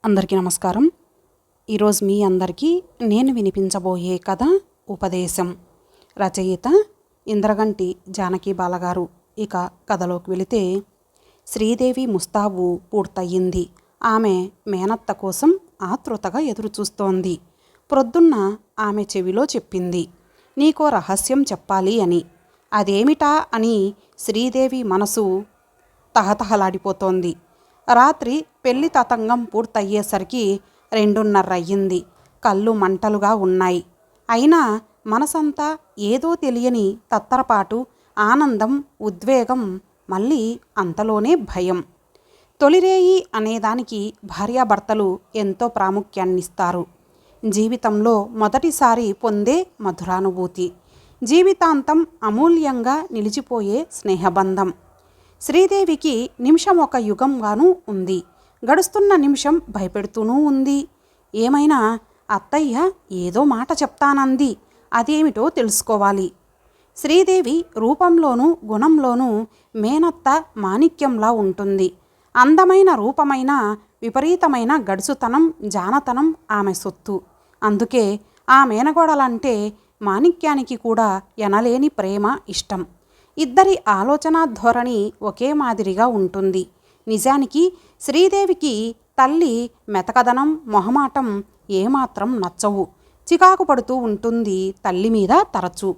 అందరికీ నమస్కారం. ఈరోజు మీ అందరికీ నేను వినిపించబోయే కథ ఉపదేశం. రచయిత ఇంద్రగంటి జానకి బాలగారు. ఇక కథలోకి వెళితే, శ్రీదేవి ముస్తాబు పూర్తయింది. ఆమె మేనత్త కోసం ఆతృతగా ఎదురుచూస్తోంది. ప్రొద్దున్న ఆమె చెవిలో చెప్పింది, నీకో రహస్యం చెప్పాలి అని. అదేమిటా అని శ్రీదేవి మనసు తహతహలాడిపోతోంది. రాత్రి పెళ్లి తతంగం పూర్తయ్యేసరికి 2:30 అయ్యింది. కళ్ళు మంటలుగా ఉన్నాయి. అయినా మనసంతా ఏదో తెలియని తత్తరపాటు, ఆనందం, ఉద్వేగం, మళ్ళీ అంతలోనే భయం. తొలిరేయి అనేదానికి భార్యాభర్తలు ఎంతో ప్రాముఖ్యాన్నిస్తారు. జీవితంలో మొదటిసారి పొందే మధురానుభూతి, జీవితాంతం అమూల్యంగా నిలిచిపోయే స్నేహబంధం. శ్రీదేవికి నిమిషం ఒక యుగంగానూ ఉంది. గడుస్తున్న నిమిషం భయపెడుతూనూ ఉంది. ఏమైనా అత్తయ్య ఏదో మాట చెప్తానంది, అదేమిటో తెలుసుకోవాలి. శ్రీదేవి రూపంలోనూ గుణంలోనూ మేనత్త మాణిక్యంలా ఉంటుంది. అందమైన రూపమైన, విపరీతమైన గడుసుతనం, జానతనం ఆమె సొత్తు. అందుకే ఆ మేనగోడలంటే మాణిక్యానికి కూడా ఎనలేని ప్రేమ, ఇష్టం. ఇద్దరి ఆలోచన ధోరణి ఒకే మాదిరిగా ఉంటుంది. నిజానికి శ్రీదేవికి తల్లి మెతకదనం, మొహమాటం ఏమాత్రం నచ్చవు. చికాకు పడుతూ ఉంటుంది తల్లి మీద తరచు.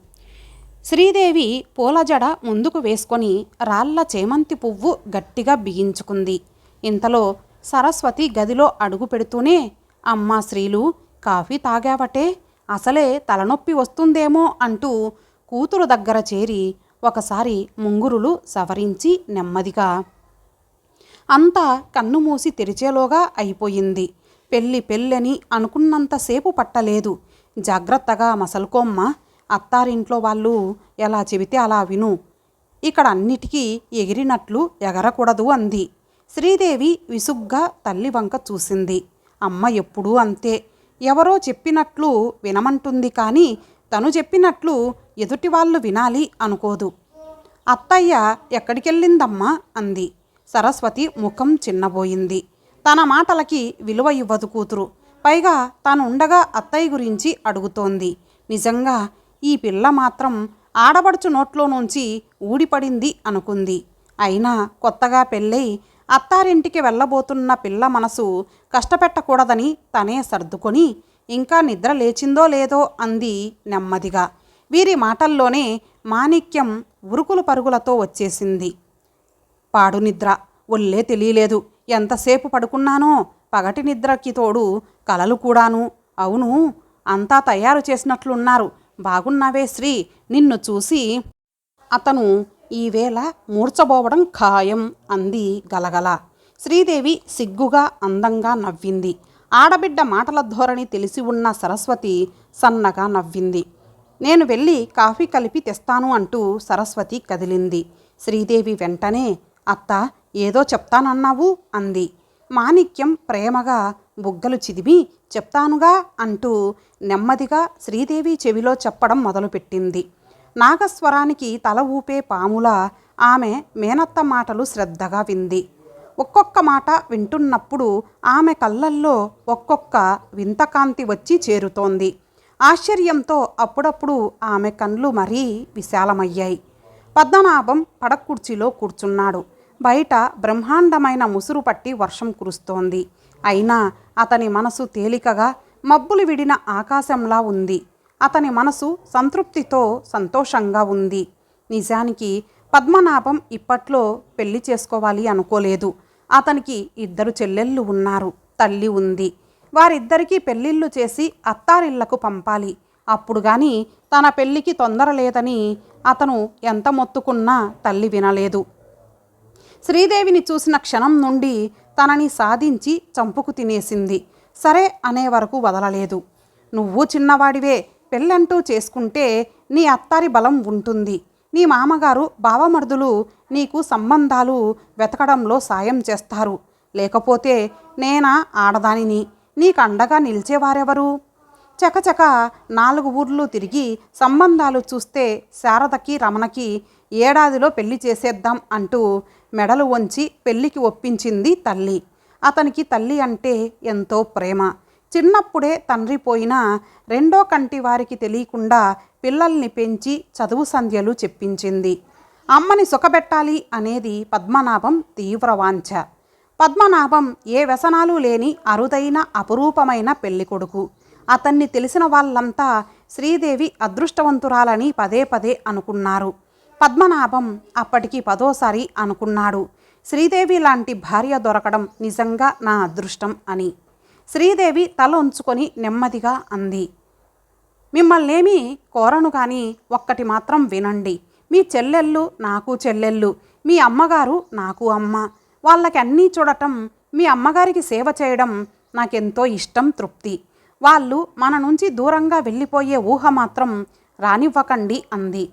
శ్రీదేవి పూలజడ ముందుకు వేసుకొని రాళ్ల చేమంతి పువ్వు గట్టిగా బిగించుకుంది. ఇంతలో సరస్వతి గదిలో అడుగు పెడుతూనే, అమ్మా శ్రీలు, కాఫీ తాగావటే, అసలే తలనొప్పి వస్తుందేమో అంటూ కూతురు దగ్గర చేరి ఒకసారి ముంగురులు సవరించి నెమ్మదిగా, అంతా కన్ను మూసి తెరిచేలోగా అయిపోయింది. పెళ్ళని అనుకున్నంతసేపు పట్టలేదు. జాగ్రత్తగా మసలుకోమ్మా, అత్తారింట్లో వాళ్ళు ఎలా చెబితే అలా విను, ఇక్కడ అన్నిటికీ ఎగిరినట్లు ఎగరకూడదు అంది. శ్రీదేవి విసుగ్గా తల్లి వంక చూసింది. అమ్మ ఎప్పుడూ అంతే, ఎవరో చెప్పినట్లు వినమంటుంది కానీ తను చెప్పినట్లు ఎదుటివాళ్ళు వినాలి అనుకోదు. అత్తయ్య ఎక్కడికెళ్ళిందమ్మా అంది. సరస్వతి ముఖం చిన్నబోయింది. తన మాటలకి విలువ ఇవ్వదు కూతురు. పైగా తాను ఉండగా అత్తయ్య గురించి అడుగుతోంది. నిజంగా ఈ పిల్ల మాత్రం ఆడబడుచు నోట్లో నుంచి ఊడిపడింది అనుకుంది. అయినా కొత్తగా పెళ్ళై అత్తారింటికి వెళ్ళబోతున్న పిల్ల మనసు కష్టపెట్టకూడదని తనే సర్దుకొని, ఇంకా నిద్ర లేచిందో లేదో అంది నెమ్మదిగా. వీరి మాటల్లోనే మాణిక్యం ఉరుకులు పరుగులతో వచ్చేసింది. పాడు నిద్ర, ఒళ్ళే తెలియలేదు. ఎంతసేపు పడుకున్నానో, పగటి నిద్రకి తోడు కలలు కూడాను. అవును, అంతా తయారు చేసినట్లున్నారు. బాగున్నావే శ్రీ, నిన్ను చూసి అతను ఈవేళ మూర్చబోవడం ఖాయం అంది గలగల. శ్రీదేవి సిగ్గుగా అందంగా నవ్వింది. ఆడబిడ్డ మాటల ధోరణి తెలిసి ఉన్న సరస్వతి సన్నగా నవ్వింది. నేను వెళ్ళి కాఫీ కలిపి తెస్తాను అంటూ సరస్వతి కదిలింది. శ్రీదేవి వెంటనే, అత్త ఏదో చెప్తానన్నావు అంది. మాణిక్యం ప్రేమగా బుగ్గలు చిదిమి, చెప్తానుగా అంటూ నెమ్మదిగా శ్రీదేవి చెవిలో చెప్పడం మొదలుపెట్టింది. నాగస్వరానికి తల ఊపే పాములా ఆమె మేనత్త మాటలు శ్రద్ధగా వింది. ఒక్కొక్క మాట వింటున్నప్పుడు ఆమె కళ్ళల్లో ఒక్కొక్క వింతకాంతి వచ్చి చేరుతోంది. ఆశ్చర్యంతో అప్పుడప్పుడు ఆమె కళ్ళు మరీ విశాలమయ్యాయి. పద్మనాభం పడకుర్చీలో కూర్చున్నాడు. బయట బ్రహ్మాండమైన ముసురు పట్టి వర్షం కురుస్తోంది. అయినా అతని మనసు తేలికగా మబ్బులు విడిన ఆకాశంలా ఉంది. అతని మనసు సంతృప్తితో సంతోషంగా ఉంది. నిజానికి పద్మనాభం ఇప్పట్లో పెళ్లి చేసుకోవాలి అనుకోలేదు. అతనికి 2 చెల్లెళ్ళు ఉన్నారు, తల్లి ఉంది. వారిద్దరికీ పెళ్ళిళ్ళు చేసి అత్తారిళ్లకు పంపాలి. అప్పుడు గాని తన పెళ్లికి తొందర లేదని అతను ఎంత మొత్తుకున్నా తల్లి వినలేదు. శ్రీదేవిని చూసిన క్షణం నుండి తనని సాధించి చంపుకు తినేసింది. సరే అనే వరకు వదలలేదు. నువ్వు చిన్నవాడివే, పెళ్ళంటూ చేసుకుంటే నీ అత్తారి బలం ఉంటుంది. నీ మామగారు, బావమరుదులు నీకు సంబంధాలు వెతకడంలో సాయం చేస్తారు. లేకపోతే నేనా ఆడదానిని, నీకు అండగా నిలిచేవారెవరు? చకచక 4 ఊర్లు తిరిగి సంబంధాలు చూస్తే శారదకి, రమణకి ఏడాదిలో పెళ్లి చేసేద్దాం అంటూ మెడలు వంచి పెళ్లికి ఒప్పించింది తల్లి. అతనికి తల్లి అంటే ఎంతో ప్రేమ. చిన్నప్పుడే తండ్రి పోయినా రెండో కంటి వారికి తెలియకుండా పిల్లల్ని పెంచి చదువు సంధ్యలు చెప్పించింది. అమ్మని సుఖపెట్టాలి అనేది పద్మనాభం తీవ్ర వాంఛ. పద్మనాభం ఏ వ్యసనాలు లేని అరుదైన అపురూపమైన పెళ్ళికొడుకు. అతన్ని తెలిసిన వాళ్ళంతా శ్రీదేవి అదృష్టవంతురాలని పదే పదే అనుకున్నారు. పద్మనాభం అప్పటికి 10వ సారి అనుకున్నాడు, శ్రీదేవి లాంటి భార్య దొరకడం నిజంగా నా అదృష్టం అని. శ్రీదేవి తల ఉంచుకొని నెమ్మదిగా అంది, మిమ్మల్నేమీ కోరను కానీ ఒక్కటి మాత్రం వినండి. మీ చెల్లెళ్ళు నాకు చెల్లెళ్ళు, మీ అమ్మగారు నాకు అమ్మ. వాళ్ళకి అన్నీ చూడటం, మీ అమ్మగారికి సేవ చేయడం నాకెంతో ఇష్టం, తృప్తి. వాళ్ళు మన నుంచి దూరంగా వెళ్ళిపోయే ఊహ మాత్రం రానివ్వకండి అంది.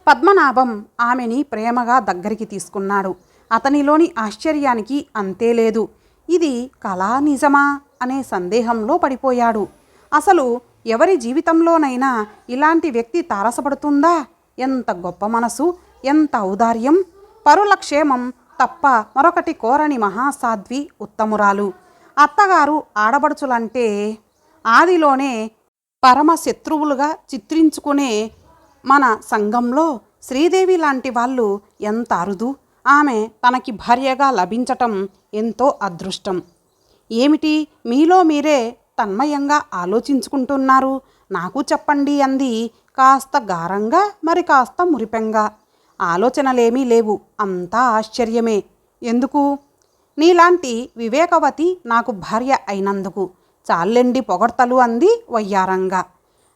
పద్మనాభం ఆమెని ప్రేమగా దగ్గరికి తీసుకున్నాడు. అతనిలోని ఆశ్చర్యానికి అంతే లేదు. ఇది కళా నిజమా అనే సందేహంలో పడిపోయాడు. అసలు ఎవరి జీవితంలోనైనా ఇలాంటి వ్యక్తి తారసపడుతుందా? ఎంత గొప్ప మనసు, ఎంత ఔదార్యం! పరుల క్షేమం తప్ప మరొకటి కోరని మహాసాధ్వి, ఉత్తమురాలు. అత్తగారు ఆడబడుచులంటే ఆదిలోనే పరమ శత్రువులుగా చిత్రించుకునే మన సంఘంలో శ్రీదేవి లాంటి వాళ్ళు ఎంత అరుదు. ఆమె తనకి భార్యగా లభించటం ఎంతో అదృష్టం. ఏమిటి మీలో మీరే తన్మయంగా ఆలోచించుకుంటున్నారు? నాకు చెప్పండి అంది, కాస్త గారంగా మరి కాస్త మురిపెంగా. ఆలోచనలేమీ లేవు, అంతా ఆశ్చర్యమే. ఎందుకు? నీలాంటి వివేకవతి నాకు భార్య అయినందుకు. చాలెండి పొగడ్తలు అంది వయ్యారంగా.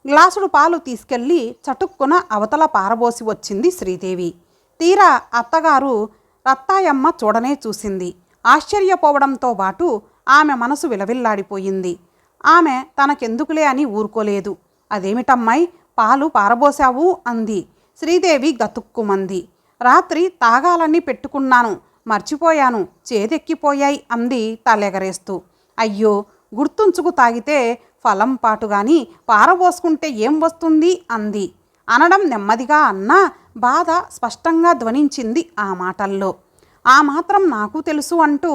గ్లాసుడు పాలు తీసుకెళ్ళి చటుక్కున అవతల పారబోసి వచ్చింది శ్రీదేవి. తీరా అత్తగారు రత్తాయమ్మ చూడనే చూసింది. ఆశ్చర్యపోవడంతో పాటు ఆమె మనసు విలవిల్లాడిపోయింది. ఆమె తనకెందుకులే అని ఊరుకోలేదు. అదేమిటమ్మాయి పాలు పారబోసావు అంది. శ్రీదేవి గతుక్కుమంది. రాత్రి తాగాలని పెట్టుకున్నాను, మర్చిపోయాను, చేదెక్కిపోయాయి అంది తలెగరేస్తూ. అయ్యో, గుర్తుంచుకు తాగితే ఫలం పాటుగాని పారబోసుకుంటే ఏం వస్తుంది అంది. అనడం నెమ్మదిగా అన్నా బాధ స్పష్టంగా ధ్వనించింది ఆ మాటల్లో. ఆ మాత్రం నాకు తెలుసు అంటూ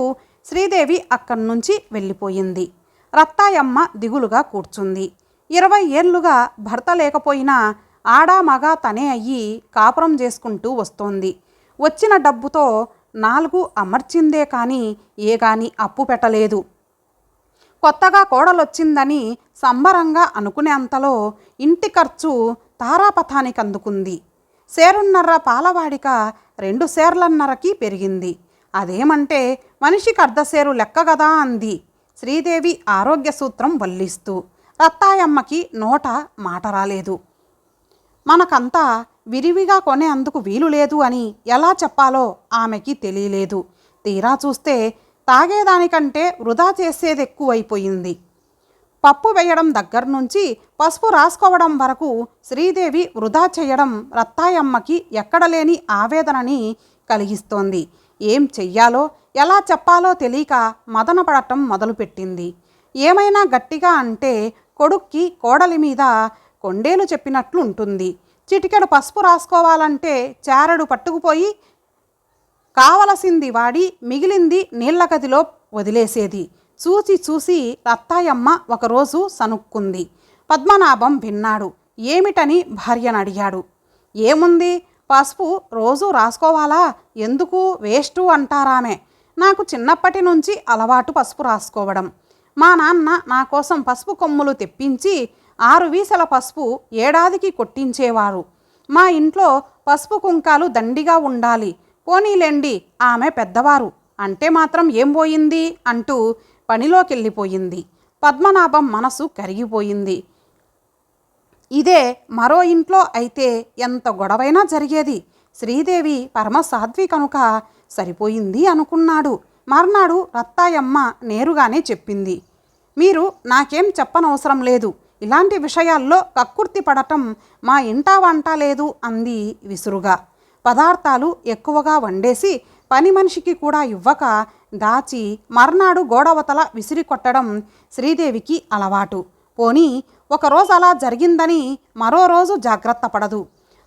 శ్రీదేవి అక్కడి నుంచి వెళ్ళిపోయింది. రత్తాయమ్మ దిగులుగా కూర్చుంది. 20 ఏళ్లుగా భర్త లేకపోయినా ఆడా మగ తనే అయ్యి కాపురం చేసుకుంటూ వస్తోంది. వచ్చిన డబ్బుతో 4 అమర్చిందే కానీ ఏ గాని అప్పు పెట్టలేదు. కొత్తగా కోడలొచ్చిందని సంబరంగా అనుకునేంతలో ఇంటి ఖర్చు తారాపథానికి అందుకుంది. సేరున్నర పాలవాడిక 2 సేర్లన్నరకి పెరిగింది. అదేమంటే మనిషికి అర్ధసేరు లెక్క గదా అంది శ్రీదేవి ఆరోగ్య సూత్రం వల్లిస్తూ. రత్తాయమ్మకి నోట మాట రాలేదు. మనకంతా విరివిగా కొనే అందుకు వీలు లేదు అని ఎలా చెప్పాలో ఆమెకి తెలియలేదు. తీరా చూస్తే తాగేదానికంటే వృధా చేసేది ఎక్కువైపోయింది. పప్పు వేయడం దగ్గర నుంచి పసుపు రాసుకోవడం వరకు శ్రీదేవి వృధా చేయడం రత్తాయమ్మకి ఎక్కడలేని ఆవేదనని కలిగిస్తోంది. ఏం చెయ్యాలో ఎలా చెప్పాలో తెలియక మదనపడటం మొదలుపెట్టింది. ఏమైనా గట్టిగా అంటే కొడుక్కి కోడలి మీద కొండేలు చెప్పినట్లు ఉంటుంది. చిటికెడు పసుపు రాసుకోవాలంటే చారెడు పట్టుకుపోయి కావలసింది వాడి మిగిలింది నీళ్ల గదిలో వదిలేసేది. చూసి చూసి రత్తాయమ్మ ఒకరోజు సనుక్కుంది. పద్మనాభం విన్నాడు. ఏమిటని భార్యను అడిగాడు. ఏముంది, పసుపు రోజు రాసుకోవాలా, ఎందుకు వేస్టు అంటారామె. నాకు చిన్నప్పటి నుంచి అలవాటు పసుపు రాసుకోవడం. మా నాన్న నా కోసం పసుపు కొమ్ములు తెప్పించి 6 వీసల పసుపు ఏడాదికి కొట్టించేవారు. మా ఇంట్లో పసుపు కుంకాలు దండిగా ఉండాలి. పోనీలేండి, ఆమె పెద్దవారు అంటే మాత్రం ఏం పోయింది అంటూ పనిలోకెళ్ళిపోయింది. పద్మనాభం మనసు కరిగిపోయింది. ఇదే మరో ఇంట్లో అయితే ఎంత గొడవైనా జరిగేది. శ్రీదేవి పరమసాధ్వి కనుక సరిపోయింది అనుకున్నాడు. మర్నాడు రత్తాయమ్మ నేరుగానే చెప్పింది. మీరు నాకేం చెప్పనవసరం లేదు. ఇలాంటి విషయాల్లో కక్కుర్తి పడటం మా ఇంటా వంట లేదు అంది విసురుగా. పదార్థాలు ఎక్కువగా వండేసి పని మనిషికి కూడా ఇవ్వక దాచి మర్నాడు గోడవతల విసిరి కొట్టడం శ్రీదేవికి అలవాటు. పోనీ ఒకరోజు అలా జరిగిందని మరో రోజు జాగ్రత్త పడదు.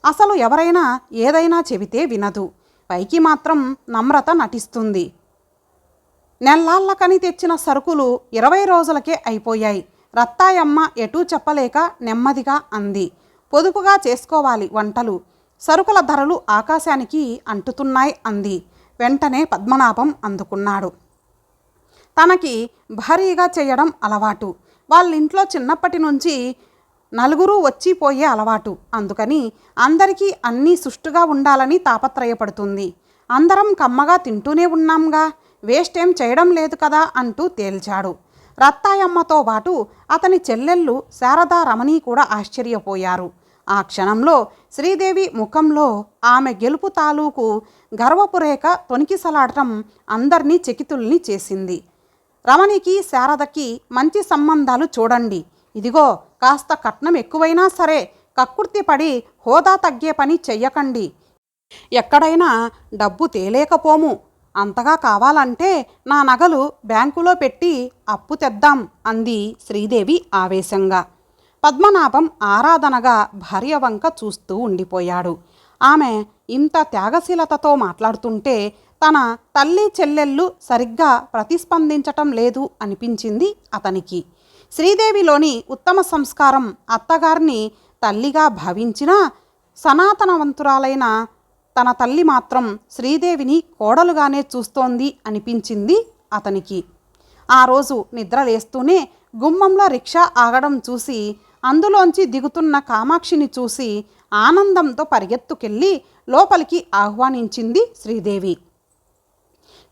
అసలు ఎవరైనా ఏదైనా చెబితే వినదు. పైకి మాత్రం నమ్రత నటిస్తుంది. నెల్లాళ్ళకని తెచ్చిన సరుకులు 20 రోజులకే అయిపోయాయి. రత్తాయమ్మ ఎటూ చెప్పలేక నెమ్మదిగా అంది. పొదుపుగా చేసుకోవాలి వంటలు. సరుకుల ధరలు ఆకాశానికి అంటుతున్నాయి అంది. వెంటనే పద్మనాభం అందుకున్నాడు. తనకి భారీగా చేయడం అలవాటు. వాళ్ళింట్లో చిన్నప్పటి నుంచి నలుగురు వచ్చిపోయే అలవాటు. అందుకని అందరికీ అన్నీ సుష్టుగా ఉండాలని తాపత్రయపడుతుంది. అందరం కమ్మగా తింటూనే ఉన్నాంగా, వేస్ట్ ఏం చేయడం లేదు కదా అంటూ తేల్చాడు. రత్తాయమ్మతో పాటు అతని చెల్లెళ్ళు శారదా రమణి కూడా ఆశ్చర్యపోయారు. ఆ క్షణంలో శ్రీదేవి ముఖంలో ఆమె గెలుపు తాలూకు గర్వపు రేఖ తొణికిసలాడటం అందర్నీ చకితుల్ని చేసింది. రమణికి శారదకి మంచి సంబంధాలు చూడండి. ఇదిగో కాస్త కట్నం ఎక్కువైనా సరే కక్కుర్తి పడి హోదా తగ్గే పని చెయ్యకండి. ఎక్కడైనా డబ్బు తేలేకపోము. అంతగా కావాలంటే నా నగలు బ్యాంకులో పెట్టి అప్పు తెద్దాం అంది శ్రీదేవి ఆవేశంగా. పద్మనాభం ఆరాధనగా భార్య వంక చూస్తూ ఉండిపోయాడు. ఆమె ఇంత త్యాగశీలతతో మాట్లాడుతుంటే తన తల్లి చెల్లెళ్ళు సరిగ్గా ప్రతిస్పందించటం లేదు అనిపించింది అతనికి. శ్రీదేవిలోని ఉత్తమ సంస్కారం అత్తగారిని తల్లిగా భావించినా సనాతనవంతురాలైన తన తల్లి మాత్రం శ్రీదేవిని కోడలుగానే చూస్తోంది అనిపించింది అతనికి. ఆ రోజు నిద్రలేస్తూనే గుమ్మంలో రిక్షా ఆగడం చూసి అందులోంచి దిగుతున్న కామాక్షిని చూసి ఆనందంతో పరిగెత్తుకెళ్ళి లోపలికి ఆహ్వానించింది శ్రీదేవి.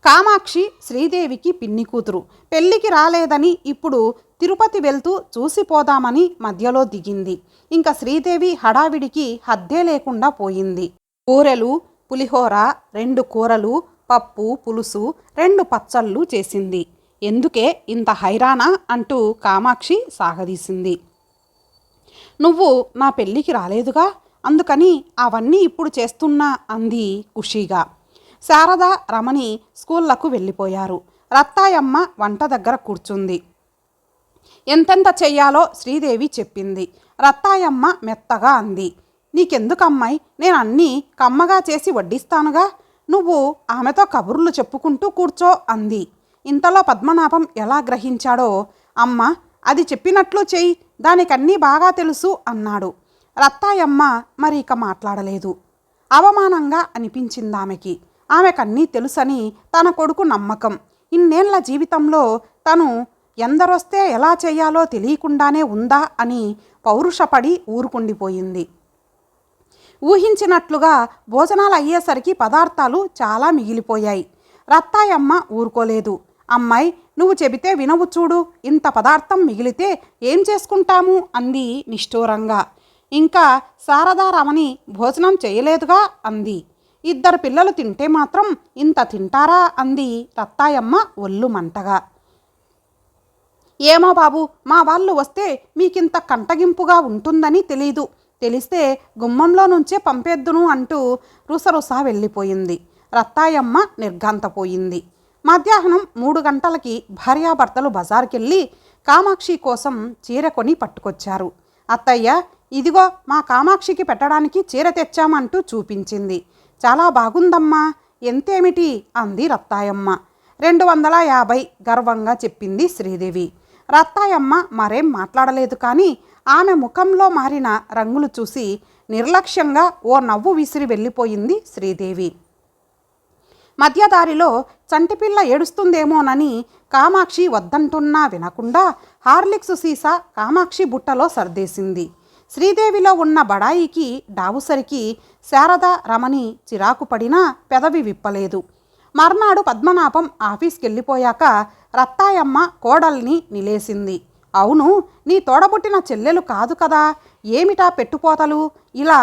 కామాక్షి శ్రీదేవికి పిన్ని కూతురు. పెళ్ళికి రాలేదని ఇప్పుడు తిరుపతి వెళ్తూ చూసిపోదామని మధ్యలో దిగింది. ఇంకా శ్రీదేవి హడావిడికి హద్దే లేకుండా పోయింది. కూరెలు, పులిహోర, 2 కూరలు, పప్పు, పులుసు, 2 పచ్చళ్ళు చేసింది. ఎందుకే ఇంత హైరానా అంటూ కామాక్షి సాగదీసింది. నువ్వు నా పెళ్ళికి రాలేదుగా, అందుకని అవన్నీ ఇప్పుడు చేస్తున్నా అంది ఖుషీగా. శారద రమణి స్కూళ్లకు వెళ్ళిపోయారు. రత్తాయమ్మ వంట దగ్గర కూర్చుంది. ఎంతెంత చెయ్యాలో శ్రీదేవి చెప్పింది. రత్తాయమ్మ మెత్తగా అంది. నీకెందుకమ్మాయి, నేను అన్నీ కమ్మగా చేసి వడ్డిస్తానుగా, నువ్వు ఆమెతో కబుర్లు చెప్పుకుంటూ కూర్చో అంది. ఇంతలో పద్మనాభం ఎలా గ్రహించాడో, అమ్మ అది చెప్పినట్లు చెయ్యి, దానికన్నీ బాగా తెలుసు అన్నాడు. రత్తాయమ్మ మరి ఇక మాట్లాడలేదు. అవమానంగా అనిపించిందామెకి. ఆమెకన్నీ తెలుసని తన కొడుకు నమ్మకం. ఇన్నేళ్ల జీవితంలో తను ఎందరొస్తే ఎలా చెయ్యాలో తెలియకుండానే ఉందా అని పౌరుషపడి ఊరుకుండిపోయింది. ఊహించినట్లుగా భోజనాలు అయ్యేసరికి పదార్థాలు చాలా మిగిలిపోయాయి. రత్తాయమ్మ ఊరుకోలేదు. అమ్మాయి నువ్వు చెబితే వినవు చూడు, ఇంత పదార్థం మిగిలితే ఏం చేసుకుంటాము అంది నిష్ఠూరంగా. ఇంకా శారదా రమణి భోజనం చేయలేదుగా అంది. 2 పిల్లలు తింటే మాత్రం ఇంత తింటారా అంది రత్తాయమ్మ ఒళ్ళు మంటగా. ఏమో బాబు, మా వాళ్ళు వస్తే మీకింత కంటగింపుగా ఉంటుందని తెలీదు, తెలిస్తే గుమ్మంలో నుంచే పంపేద్దును అంటూ రుసరుసా వెళ్ళిపోయింది. రత్తాయమ్మ నిర్ఘాంతపోయింది. మధ్యాహ్నం 3 గంటలకి భార్యాభర్తలు బజార్కెళ్ళి కామాక్షి కోసం చీర కొని పట్టుకొచ్చారు. అత్తయ్య ఇదిగో మా కామాక్షికి పెట్టడానికి చీర తెచ్చామంటూ చూపించింది. చాలా బాగుందమ్మా, ఎంతేమిటి అంది రత్తాయమ్మ. 250 గర్వంగా చెప్పింది శ్రీదేవి. రత్తాయమ్మ మరేం మాట్లాడలేదు. కానీ ఆమె ముఖంలో మారిన రంగులు చూసి నిర్లక్ష్యంగా ఓ నవ్వు విసిరి వెళ్ళిపోయింది శ్రీదేవి. మధ్యదారిలో చంటిపిల్ల ఏడుస్తుందేమోనని కామాక్షి వద్దంటున్నా వినకుండా హార్లిక్స్ సీసా కామాక్షి బుట్టలో సర్దేసింది. శ్రీదేవిలో ఉన్న బడాయికి డావుసరికి శారద రమణి చిరాకు పడినా పెదవి విప్పలేదు. మర్నాడు పద్మనాభం ఆఫీస్కెళ్ళిపోయాక రత్తాయమ్మ కోడల్ని నిలేసింది. అవును, నీ తోడబుట్టిన చెల్లెలు కాదు కదా, ఏమిటా పెట్టుపోతలు, ఇలా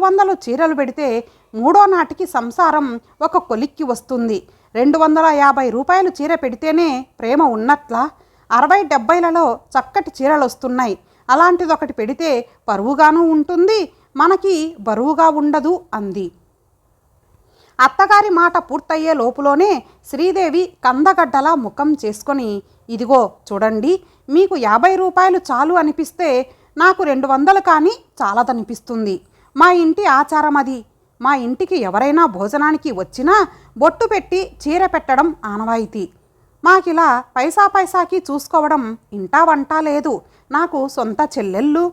వందలు చీరలు పెడితే 3వ నాటికి సంసారం ఒక కొలిక్కి వస్తుంది. 250 రూపాయలు చీర పెడితేనే ప్రేమ ఉన్నట్లా? 60-70లలో చక్కటి చీరలు వస్తున్నాయి. అలాంటిదొకటి పెడితే పరువుగానూ ఉంటుంది, మనకి బరువుగా ఉండదు అంది. అత్తగారి మాట పూర్తయ్యే లోపులోనే శ్రీదేవి కందగడ్డలా ముఖం చేసుకొని, ఇదిగో చూడండి, మీకు 50 రూపాయలు చాలు అనిపిస్తే నాకు 200 కానీ చాలదనిపిస్తుంది. మా ఇంటి ఆచారం అది. మా ఇంటికి ఎవరైనా భోజనానికి వచ్చినా బొట్టు పెట్టి చీర పెట్టడం ఆనవాయితీ. మాకిలా పైసా పైసాకి చూసుకోవడం ఇంటా వంటా లేదు. నాకు సొంత చెల్లెళ్ళు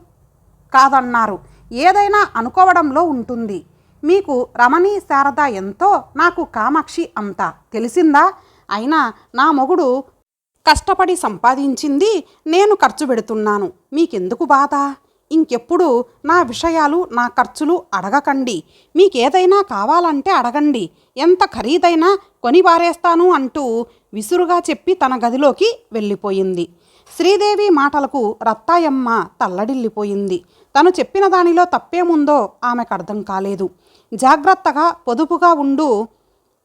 కాదన్నారు. ఏదైనా అనుకోవడంలో ఉంటుంది. మీకు రమణి శారద ఎంతో, నాకు కామాక్షి అంత తెలిసిందా? అయినా నా మొగుడు కష్టపడి సంపాదించింది నేను ఖర్చు పెడుతున్నాను. మీకెందుకు బాధ? ఇంకెప్పుడు నా విషయాలు, నా ఖర్చులు అడగకండి. మీకేదైనా కావాలంటే అడగండి. ఎంత ఖరీదైనా కొని పారేస్తాను అంటూ విసురుగా చెప్పి తన గదిలోకి వెళ్ళిపోయింది. శ్రీదేవి మాటలకు రత్తాయమ్మ తల్లడిల్లిపోయింది. తను చెప్పిన దానిలో తప్పేముందో ఆమెకు అర్థం కాలేదు. జాగ్రత్తగా పొదుపుగా ఉండు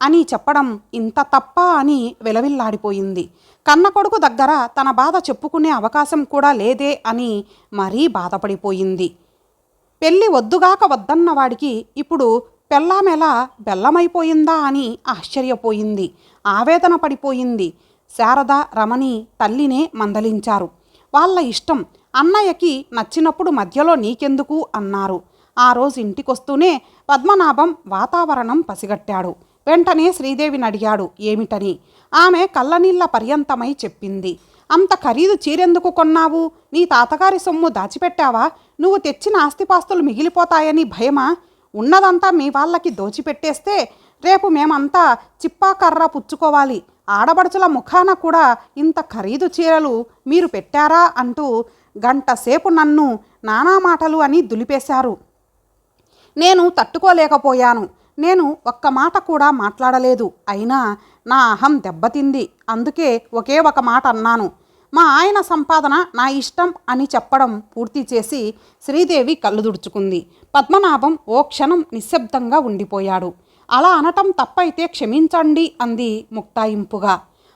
అని చెప్పడం ఇంత తప్ప అని వెలవిల్లాడిపోయింది. కన్న కొడుకు దగ్గర తన బాధ చెప్పుకునే అవకాశం కూడా లేదే అని మరీ బాధపడిపోయింది. పెళ్ళి వద్దుగాక వద్దన్న వాడికి ఇప్పుడు పెళ్ళామెలా బెల్లమైపోయిందా అని ఆశ్చర్యపోయింది. ఆవేదన పడిపోయింది. శారద, రమణి తల్లినే మందలించారు. వాళ్ళ ఇష్టం. అన్నయ్యకి నచ్చినప్పుడు మధ్యలో నీకెందుకు అన్నారు. ఆ రోజు ఇంటికొస్తూనే పద్మనాభం వాతావరణం పసిగట్టాడు. వెంటనే శ్రీదేవిని అడిగాడు ఏమిటని. ఆమె కళ్ళనీళ్ల పర్యంతమై చెప్పింది. అంత ఖరీదు చీరెందుకు కొన్నావు? నీ తాతగారి సొమ్ము దాచిపెట్టావా? నువ్వు తెచ్చిన ఆస్తిపాస్తులు మిగిలిపోతాయని భయమా? ఉన్నదంతా మీ వాళ్ళకి దోచిపెట్టేస్తే రేపు మేమంతా చిప్పాకర్ర పుచ్చుకోవాలి. ఆడబడుచుల ముఖాన కూడా ఇంత ఖరీదు చీరలు మీరు పెట్టారా అంటూ గంటసేపు నన్ను నానా మాటలు అని దులిపేశారు. నేను తట్టుకోలేకపోయాను. నేను ఒక్క మాట కూడా మాట్లాడలేదు. అయినా నా అహం దెబ్బతింది. అందుకే ఒకే ఒక మాట అన్నాను. మా ఆయన సంపాదన నా ఇష్టం అని చెప్పడం పూర్తి చేసి శ్రీదేవి కళ్ళు దుడుచుకుంది. పద్మనాభం ఓ క్షణం నిశ్శబ్దంగా ఉండిపోయాడు. అలా అనటం తప్పైతే క్షమించండి అంది ముక్తాయింపుగా.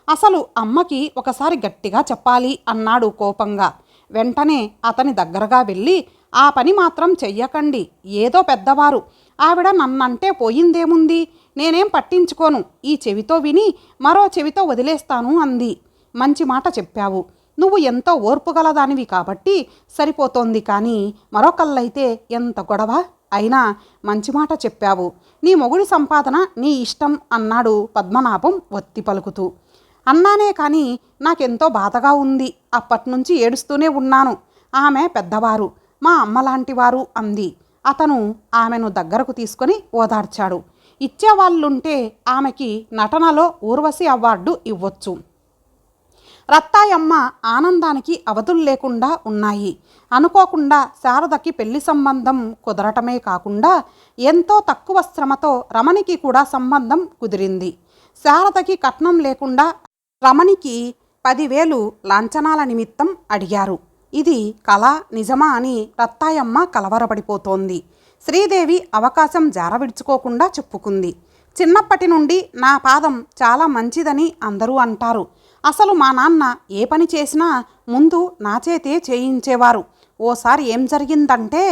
అసలు అమ్మకి ఒకసారి గట్టిగా చెప్పాలి అన్నాడు కోపంగా. వెంటనే అతని దగ్గరగా వెళ్ళి ఆ పని మాత్రం చెయ్యకండి. ఏదో పెద్దవారు. ఆవిడ నన్నంటే పోయిందేముంది? నేనేం పట్టించుకోను. ఈ చెవితో విని మరో చెవితో వదిలేస్తాను అంది. మంచి మాట చెప్పావు. నువ్వు ఎంతో ఓర్పుగలదానివి కాబట్టి సరిపోతోంది. కానీ మరొకళ్ళైతే ఎంత గొడవ. అయినా మంచి మాట చెప్పావు. నీ మొగుడి సంపాదన నీ ఇష్టం అన్నాడు పద్మనాభం ఒత్తి పలుకుతూ. అన్నానే కానీ నాకెంతో బాధగా ఉంది. అప్పట్నుంచి ఏడుస్తూనే ఉన్నాను. ఆమె పెద్దవారు, మా అమ్మలాంటివారు అంది. అతను ఆమెను దగ్గరకు తీసుకొని ఓదార్చాడు. ఇచ్చేవాళ్ళుంటే ఆమెకి నటనలో ఊర్వశి అవార్డు ఇవ్వొచ్చు. రత్తాయమ్మ ఆనందానికి అవధులు లేకుండా ఉన్నాయి. అనుకోకుండా శారదకి పెళ్లి సంబంధం కుదరటమే కాకుండా ఎంతో తక్కువ శ్రమతో రమణికి కూడా సంబంధం కుదిరింది. శారదకి కట్నం లేకుండా రమణికి 10,000 లాంఛనాల నిమిత్తం అడిగారు. ఇది కళ నిజమా అని రత్తాయమ్మ కలవరపడిపోతోంది. శ్రీదేవి అవకాశం జారవిడుచుకోకుండా చెప్పుకుంది. చిన్నప్పటి నుండి నా పాదం చాలా మంచిదని అందరూ అంటారు. అసలు మా నాన్న ఏ పని చేసినా ముందు నా చేతే చేయించేవారు. ఓసారి ఏం జరిగిందంటే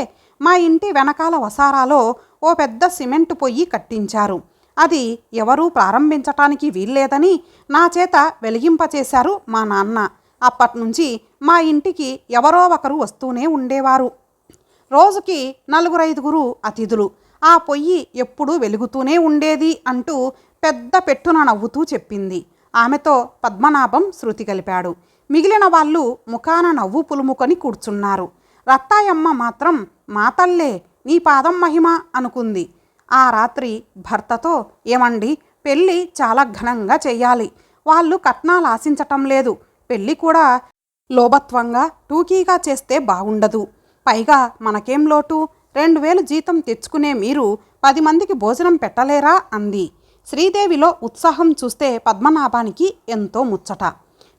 మా ఇంటి వెనకాల వసారాలో ఓ పెద్ద సిమెంటు పొయ్యి కట్టించారు. అది ఎవరూ ప్రారంభించటానికి వీల్లేదని నా చేత వెలిగింపచేశారు మా నాన్న. అప్పట్నుంచి మా ఇంటికి ఎవరో ఒకరు వస్తూనే ఉండేవారు. రోజుకి 4-5 అతిథులు. ఆ పొయ్యి ఎప్పుడూ వెలుగుతూనే ఉండేది అంటూ పెద్ద పెట్టున నవ్వుతూ చెప్పింది. ఆమెతో పద్మనాభం శృతి కలిపాడు. మిగిలిన వాళ్ళు ముఖాన నవ్వు పులుముకొని కూర్చున్నారు. రత్తాయమ్మ మాత్రం మా తల్లే, నీ పాదం మహిమ అనుకుంది. ఆ రాత్రి భర్తతో, ఏమండి, పెళ్ళి చాలా ఘనంగా చెయ్యాలి. వాళ్ళు కట్నాలు ఆశించటం లేదు. పెళ్ళి కూడా లోభత్వంగా టూకీగా చేస్తే బాగుండదు. పైగా మనకేం లోటు? 2,000 జీతం తెచ్చుకునే మీరు 10 మందికి భోజనం పెట్టలేరా అంది. శ్రీదేవిలో ఉత్సాహం చూస్తే పద్మనాభానికి ఎంతో ముచ్చట.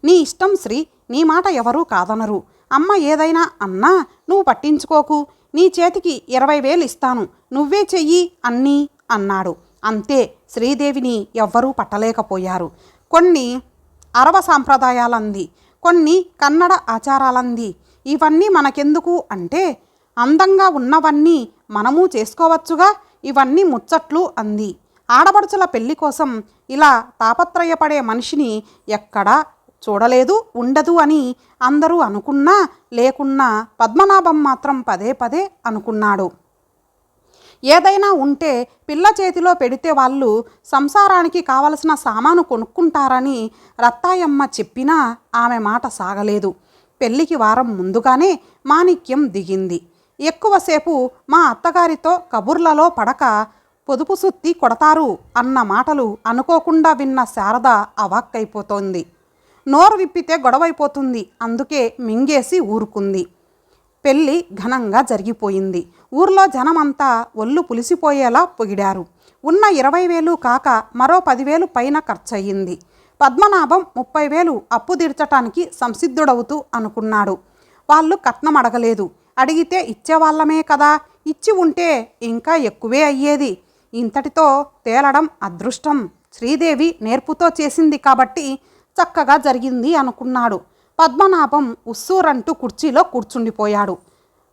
నీ ఇష్టం శ్రీ, నీ మాట ఎవరూ కాదనరు. అమ్మ ఏదైనా అన్నా నువ్వు పట్టించుకోకు. నీ చేతికి 20,000 ఇస్తాను, నువ్వే చెయ్యి అన్నీ అన్నాడు. అంతే, శ్రీదేవిని ఎవ్వరూ పట్టలేకపోయారు. కొన్ని అరవ సాంప్రదాయాలంది, కొన్ని కన్నడ ఆచారాలంది. ఇవన్నీ మనకెందుకు అంటే, అందంగా ఉన్నవన్నీ మనము చేసుకోవచ్చుగా, ఇవన్నీ ముచ్చట్లు అంది. ఆడపడుచుల పెళ్లి కోసం ఇలా తాపత్రయపడే మనిషిని ఎక్కడా చూడలేదు, ఉండదు అని అందరూ అనుకున్నా లేకున్నా పద్మనాభం మాత్రం పదే పదే అనుకున్నాడు. ఏదైనా ఉంటే పిల్ల చేతిలో పెడితే వాళ్ళు సంసారానికి కావలసిన సామాను కొనుక్కుంటారని రత్తాయమ్మ చెప్పినా ఆమె మాట సాగలేదు. పెళ్లికి వారం ముందుగానే మాణిక్యం దిగింది. ఎక్కువసేపు మా అత్తగారితో కబుర్లలో పడక పొదుపు సుత్తి కొడతారు అన్న మాటలు అనుకోకుండా విన్న శారద అవాక్కైపోతోంది. నోరు విప్పితే గొడవైపోతుంది, అందుకే మింగేసి ఊరుకుంది. పెళ్ళి ఘనంగా జరిగిపోయింది. ఊర్లో జనమంతా ఒళ్ళు పులిసిపోయేలా పొగిడారు. ఉన్న 20,000 కాక మరో 10,000 పైన ఖర్చయింది. పద్మనాభం 30,000 అప్పు తీర్చటానికి సంసిద్ధుడవుతూ అనుకున్నాడు. వాళ్ళు కట్నం అడగలేదు, అడిగితే ఇచ్చేవాళ్ళమే కదా, ఇచ్చి ఉంటే ఇంకా ఎక్కువే అయ్యేది. ఇంతటితో తేలడం అదృష్టం, శ్రీదేవి నేర్పుతో చేసింది కాబట్టి చక్కగా జరిగింది అనుకున్నాడు. పద్మనాభం ఉస్సూరంటూ కుర్చీలో కూర్చుండిపోయాడు.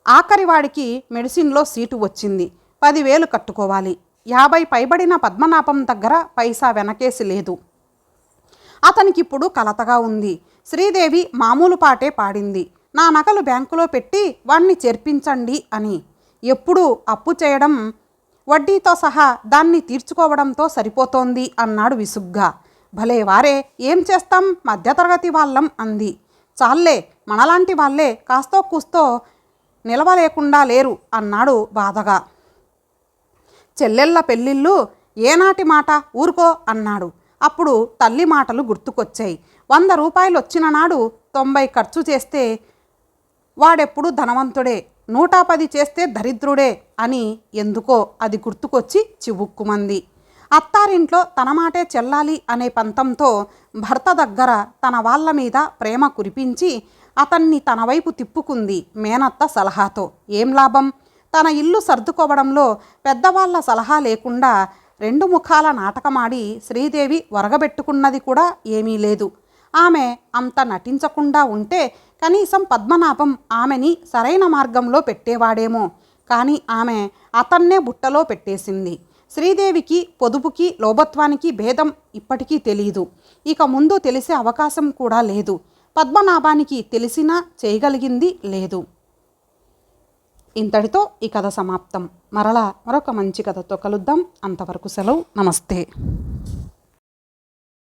ఆఖరివాడికి మెడిసిన్లో సీటు వచ్చింది. 10,000 కట్టుకోవాలి. 50 పైబడిన పద్మనాభం దగ్గర పైసా వెనకేసి లేదు. అతనికిప్పుడు కలతగా ఉంది. శ్రీదేవి మామూలు పాటే పాడింది, నా నగలు బ్యాంకులో పెట్టి వాణ్ణి చేర్పించండి అని. ఎప్పుడూ అప్పు చేయడం, వడ్డీతో సహా దాన్ని తీర్చుకోవడంతో సరిపోతోంది అన్నాడు విసుగ్గా. భలే వారే, ఏం చేస్తాం, మధ్యతరగతి వాళ్ళం అంది. చాల్లే, మనలాంటి వాళ్ళే కాస్తో కూస్తో నిలవలేకుండా లేరు అన్నాడు బాధగా. చెల్లెళ్ళ పెళ్ళిళ్ళు ఏనాటి మాట, ఊరుకో అన్నాడు. అప్పుడు తల్లి మాటలు గుర్తుకొచ్చాయి. 100 రూపాయలు వచ్చిన నాడు 90 ఖర్చు చేస్తే వాడెప్పుడు ధనవంతుడే, 110 చేస్తే దరిద్రుడే అని ఎందుకో అది గుర్తుకొచ్చి చివుక్కుమంది. అత్తారింట్లో తన మాటే చెల్లాలి అనే పంతంతో భర్త దగ్గర తన వాళ్ళ మీద ప్రేమ కురిపించి అతన్ని తన వైపు తిప్పుకుంది మేనత్త సలహాతో. ఏం లాభం? తన ఇల్లు సర్దుకోవడంలో పెద్దవాళ్ల సలహా లేకుండా 2 ముఖాల నాటకమాడి శ్రీదేవి వరగబెట్టుకున్నది కూడా ఏమీ లేదు. ఆమె అంత నటించకుండా ఉంటే కనీసం పద్మనాభం ఆమెని సరైన మార్గంలో పెట్టేవాడేమో. కానీ ఆమె అతన్నే బుట్టలో పెట్టేసింది. శ్రీదేవికి పొదుపుకి లోభత్వానికి భేదం ఇప్పటికీ తెలీదు. ఇక ముందు తెలిసే అవకాశం కూడా లేదు. పద్మనాభానికి తెలిసినా చేయగలిగింది లేదు. ఇంతటితో ఈ కథ సమాప్తం. మరలా మరొక మంచి కథతో కలుద్దాం. అంతవరకు సెలవు. నమస్తే.